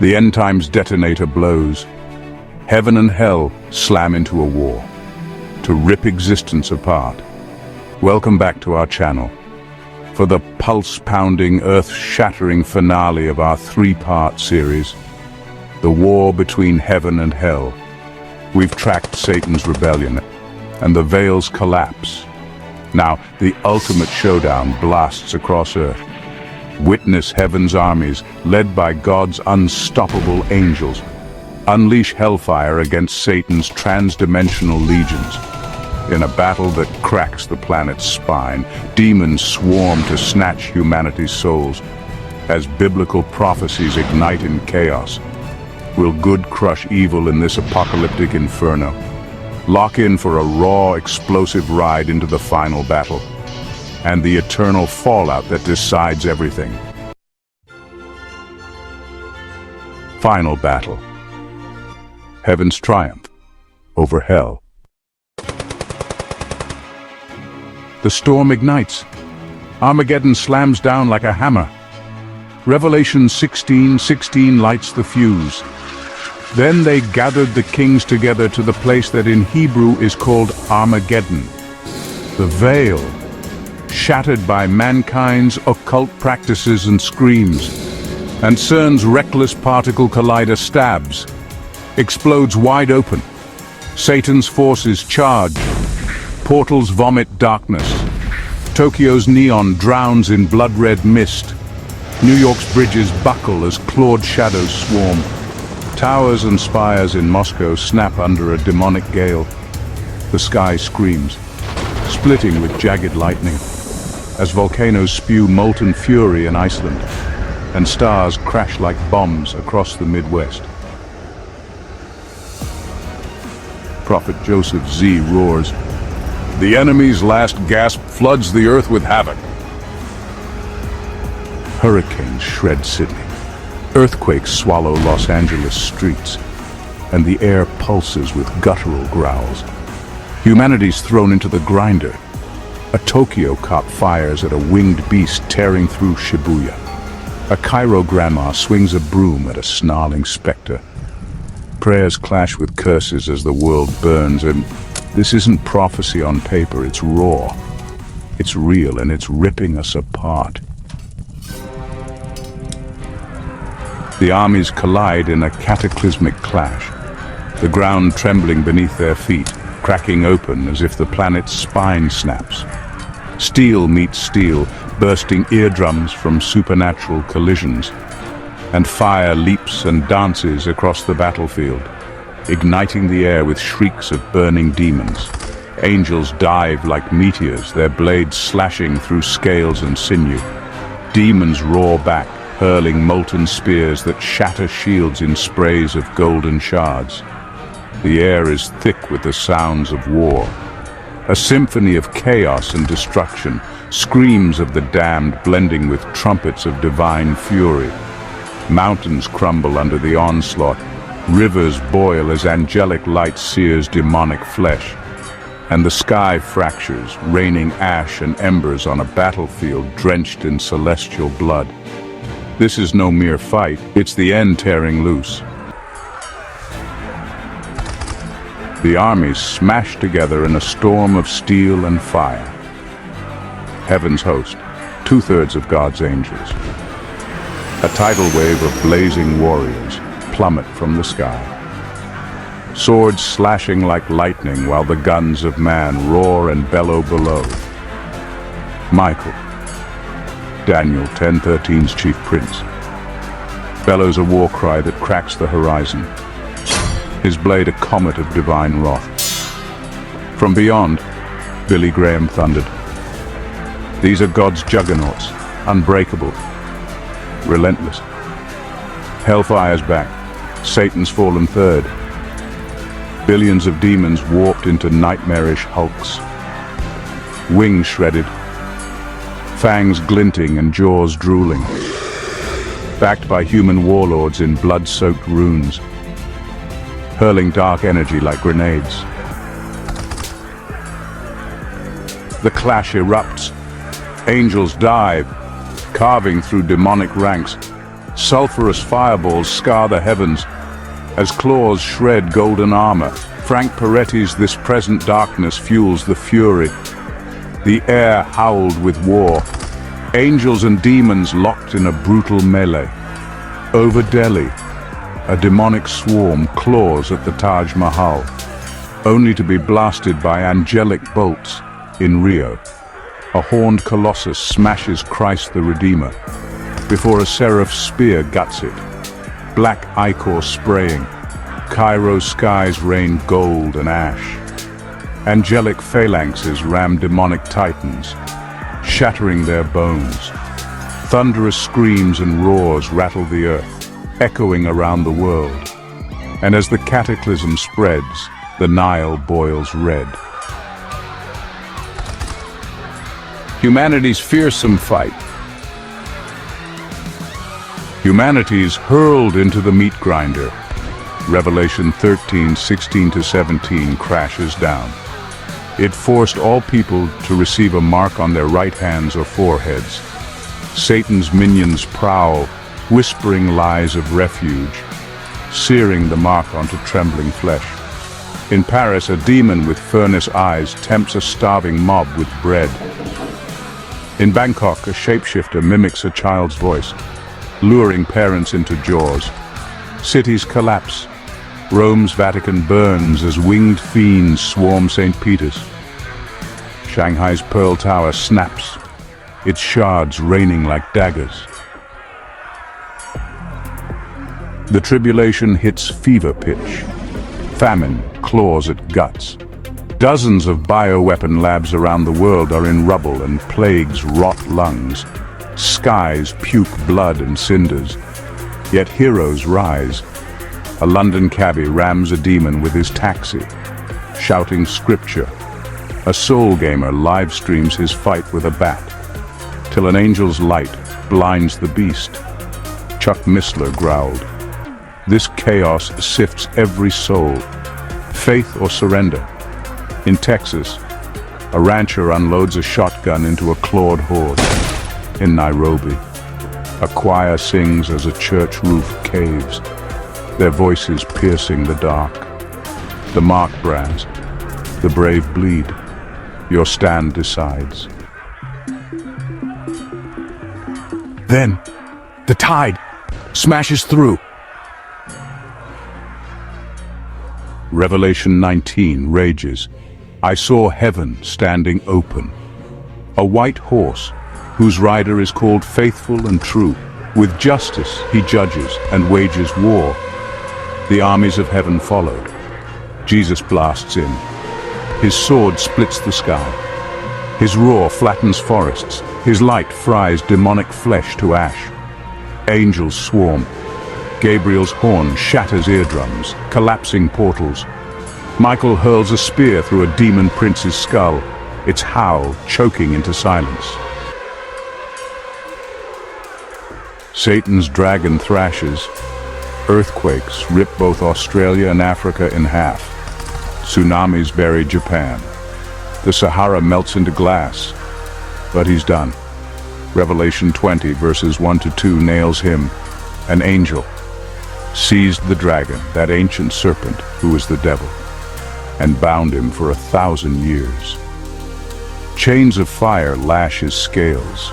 The end times detonator blows. Heaven and hell slam into a war to rip existence apart. Welcome back to our channel for the pulse-pounding, earth-shattering finale of our three-part series, The War Between Heaven and Hell. We've tracked Satan's rebellion and the veil's collapse. Now, the ultimate showdown blasts across Earth. Witness heaven's armies, led by God's unstoppable angels, unleash hellfire against Satan's trans-dimensional legions. In a battle that cracks the planet's spine, demons swarm to snatch humanity's souls. As biblical prophecies ignite in chaos, will good crush evil in this apocalyptic inferno? Lock in for a raw, explosive ride into the final battle and the eternal fallout that decides everything. Final battle. Heaven's triumph over hell. The storm ignites. Armageddon slams down like a hammer. Revelation 16:16 lights the fuse. Then they gathered the kings together to the place that in Hebrew is called Armageddon. The veil, shattered by mankind's occult practices and screams, and CERN's reckless particle collider stabs, explodes wide open. Satan's forces charge. Portals vomit darkness. Tokyo's neon drowns in blood-red mist. New York's bridges buckle as clawed shadows swarm. Towers and spires in Moscow snap under a demonic gale. The sky screams, splitting with jagged lightning, as volcanoes spew molten fury in Iceland, and stars crash like bombs across the Midwest. Prophet Joseph Z roars, "The enemy's last gasp floods the earth with havoc." Hurricanes shred Sydney. Earthquakes swallow Los Angeles streets, and the air pulses with guttural growls. Humanity's thrown into the grinder. A Tokyo cop fires at a winged beast tearing through Shibuya. A Cairo grandma swings a broom at a snarling specter. Prayers clash with curses as the world burns, and this isn't prophecy on paper, it's raw. It's real, and it's ripping us apart. The armies collide in a cataclysmic clash, the ground trembling beneath their feet, cracking open as if the planet's spine snaps. Steel meets steel, bursting eardrums from supernatural collisions, and fire leaps and dances across the battlefield, igniting the air with shrieks of burning demons. Angels dive like meteors, their blades slashing through scales and sinew. Demons roar back, hurling molten spears that shatter shields in sprays of golden shards. The air is thick with the sounds of war. A symphony of chaos and destruction, screams of the damned blending with trumpets of divine fury. Mountains crumble under the onslaught, rivers boil as angelic light sears demonic flesh, and the sky fractures, raining ash and embers on a battlefield drenched in celestial blood. This is no mere fight, it's the end tearing loose. The armies smash together in a storm of steel and fire. Heaven's host, 2/3 of God's angels. A tidal wave of blazing warriors plummet from the sky. Swords slashing like lightning while the guns of man roar and bellow below. Michael, Daniel 10:13's chief prince, bellows a war cry that cracks the horizon, his blade a comet of divine wrath. From beyond, Billy Graham thundered, "These are God's juggernauts, unbreakable, relentless." Hellfire's back, Satan's fallen third. Billions of demons warped into nightmarish hulks. Wings shredded, fangs glinting and jaws drooling. Backed by human warlords in blood-soaked runes, hurling dark energy like grenades. The clash erupts. Angels dive, carving through demonic ranks. Sulphurous fireballs scar the heavens as claws shred golden armor. Frank Peretti's This Present Darkness fuels the fury. The air howled with war. Angels and demons locked in a brutal melee. Over Delhi, a demonic swarm claws at the Taj Mahal, only to be blasted by angelic bolts in Rio. A horned colossus smashes Christ the Redeemer before a seraph's spear guts it. Black ichor spraying. Cairo's skies rain gold and ash. Angelic phalanxes ram demonic titans, shattering their bones. Thunderous screams and roars rattle the earth, echoing around the world. And as the cataclysm spreads, the Nile boils red. Humanity's fearsome fight. Humanity's hurled into the meat grinder. Revelation 13:16-17 crashes down. It forced all people to receive a mark on their right hands or foreheads. Satan's minions prowl, whispering lies of refuge, searing the mark onto trembling flesh. In Paris, a demon with furnace eyes tempts a starving mob with bread. In Bangkok, a shapeshifter mimics a child's voice, luring parents into jaws. Cities collapse. Rome's Vatican burns as winged fiends swarm St. Peter's. Shanghai's Pearl Tower snaps, its shards raining like daggers. The tribulation hits fever pitch. Famine claws at guts. Dozens of bioweapon labs around the world are in rubble and plagues rot lungs. Skies puke blood and cinders. Yet heroes rise. A London cabbie rams a demon with his taxi, shouting scripture. A soul gamer live streams his fight with a bat, till an angel's light blinds the beast. Chuck Missler growled, "This chaos sifts every soul, faith or surrender." In Texas, a rancher unloads a shotgun into a clawed horse. In Nairobi, a choir sings as a church roof caves, their voices piercing the dark. The mark brands, the brave bleed, your stand decides. Then, the tide smashes through. Revelation 19 rages. I saw heaven standing open. A white horse, whose rider is called Faithful and True. With justice he judges and wages war. The armies of heaven followed. Jesus blasts in. His sword splits the sky. His roar flattens forests. His light fries demonic flesh to ash. Angels swarm. Gabriel's horn shatters eardrums, collapsing portals. Michael hurls a spear through a demon prince's skull, its howl choking into silence. Satan's dragon thrashes. Earthquakes rip both Australia and Africa in half. Tsunamis bury Japan. The Sahara melts into glass. But he's done. Revelation 20 verses 1-2 nails him, an angel, seized the dragon, that ancient serpent who is the devil, and bound him for 1,000 years. Chains of fire lash his scales,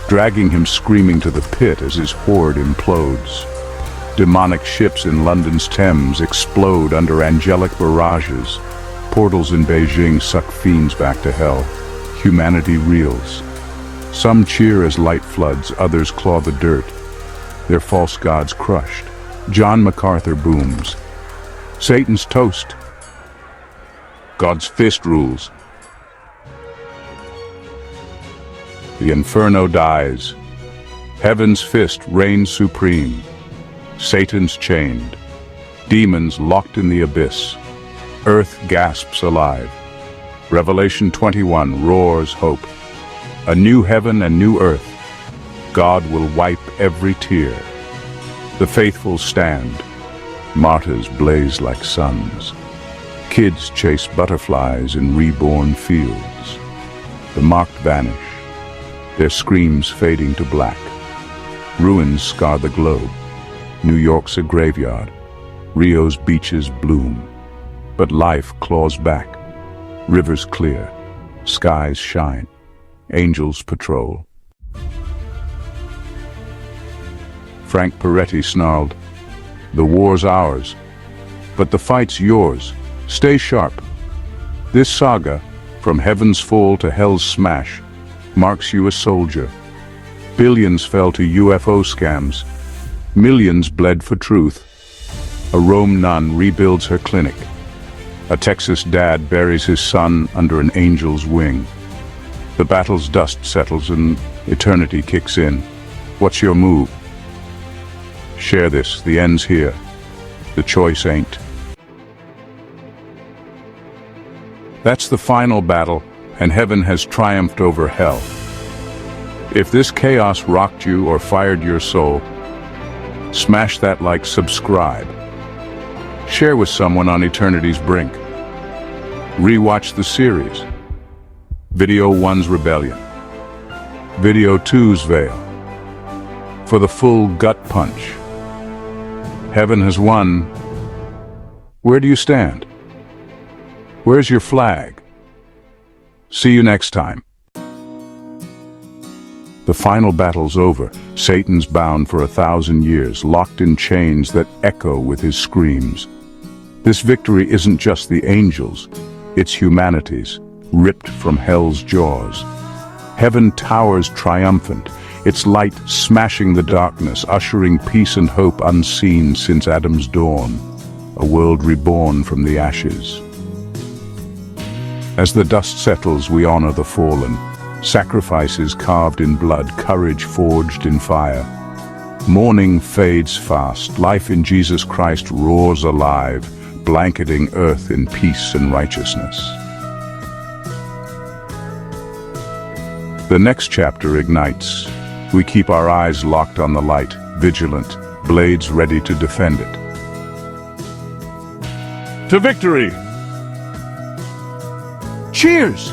dragging him screaming to the pit as his horde implodes. Demonic ships in London's Thames explode under angelic barrages. Portals in Beijing suck fiends back to hell. Humanity reels. Some cheer as light floods, others claw the dirt. Their false gods crushed. John MacArthur booms. Satan's toast. God's fist rules. The inferno dies. Heaven's fist reigns supreme. Satan's chained. Demons locked in the abyss. Earth gasps alive. Revelation 21 roars hope. A new heaven and new earth. God will wipe every tear. The faithful stand. Martyrs blaze like suns. Kids chase butterflies in reborn fields. The mocked vanish, their screams fading to black. Ruins scar the globe. New York's a graveyard. Rio's beaches bloom. But life claws back. Rivers clear. Skies shine. Angels patrol. Frank Peretti snarled, "The war's ours, but the fight's yours. Stay sharp." This saga, from heaven's fall to hell's smash, marks you a soldier. Billions fell to UFO scams. Millions bled for truth. A Rome nun rebuilds her clinic. A Texas dad buries his son under an angel's wing. The battle's dust settles and eternity kicks in. What's your move? Share this, the end's here. The choice ain't. That's the final battle, and heaven has triumphed over hell. If this chaos rocked you or fired your soul, smash that like, subscribe. Share with someone on eternity's brink. Rewatch the series. Video 1's Rebellion. Video 2's Veil. For the full gut punch. Heaven has won. Where do you stand? Where's your flag? See you next time. The final battle's over. Satan's bound for 1,000 years, locked in chains that echo with his screams. This victory isn't just the angels, it's humanity's, ripped from hell's jaws. Heaven towers triumphant, its light smashing the darkness, ushering peace and hope unseen since Adam's dawn, a world reborn from the ashes. As the dust settles, we honor the fallen. Sacrifices carved in blood, courage forged in fire. Mourning fades fast, life in Jesus Christ roars alive, blanketing earth in peace and righteousness. The next chapter ignites. We keep our eyes locked on the light, vigilant, blades ready to defend it. To victory! Cheers!